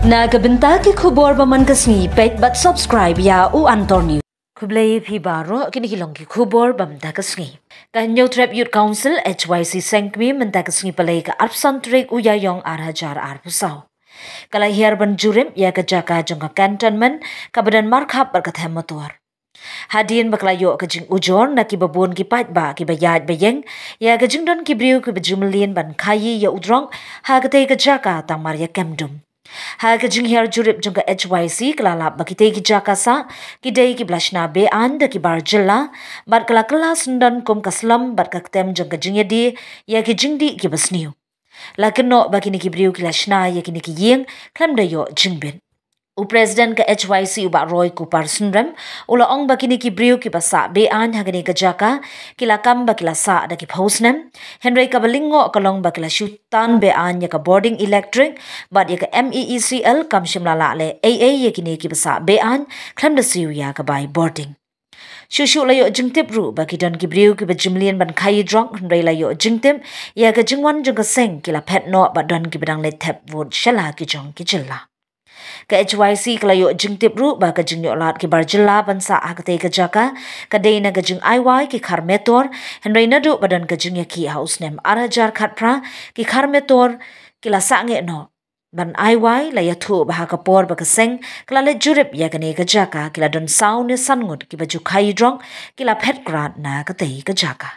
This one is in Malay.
Nagabenta ki khubor baman kasni pet but subscribe ya u antor news. Kublai phi baro kini kilong ki khubor bamda kasni. Kanyo Trap Youth Council HYC Sengkmi menta kasni palai ka arpsan trek uya yong arhajar arpusau. Kalai hier ban jurim ya ka jaka jong ka cantonment ka badan markhap berkathem motor. Hadin baklayo ka jing ujor na ki babon ki pat ba ki bayad bayeng ya ka jing don ki briu ki bajumlin ban khayi ya udrong ha ka te ka jaka tang mar ya kemdum. Ha ka jing her jurip jong ka HYC kalala bakite ki jaka sa ki dei ki shna be and ki bar jylla bat kala kala sundan kom kaslam bat ka ktem jong ka jingdie ya ki jingdie ki sniew. Lakin no bakini ki briu ki shna ya ki yeng klam da yo jingbin. U President ka HYC uba Roy Kupar Sunrem ula ong bakini ki briu ki basa be an hagani ka jaka kila kam bakila sa da ki posnem Henry kabalingo kalong bakila shutan be an ya ka boarding electric but ya ka MEECL kam shimla la le AA ya kini ki basa be an klam da siu ya ka bai boarding. Shushu layo jingtip ru baki don ki briu ki bajimlian ban khai drong Henry layo jingtip ya ka jingwan jong ka seng kila pet no ba don ki badang le tap wood shala ki jong ki jylla. Ka HYC kalayo jingtip ru ba ka jingyo lat ki bar jylla bansa akate ka jaka ka deina ka jing IY ki kharmetor henry nadu badan ka jingya ki house nem arajar khatpra ki kharmetor kila sange no ban IY la yathu ba ka por ba ka seng kala le jurip ya kane ka jaka kila don sound ne sangut ki baju khai drong kila phet grat na ka te ka jaka.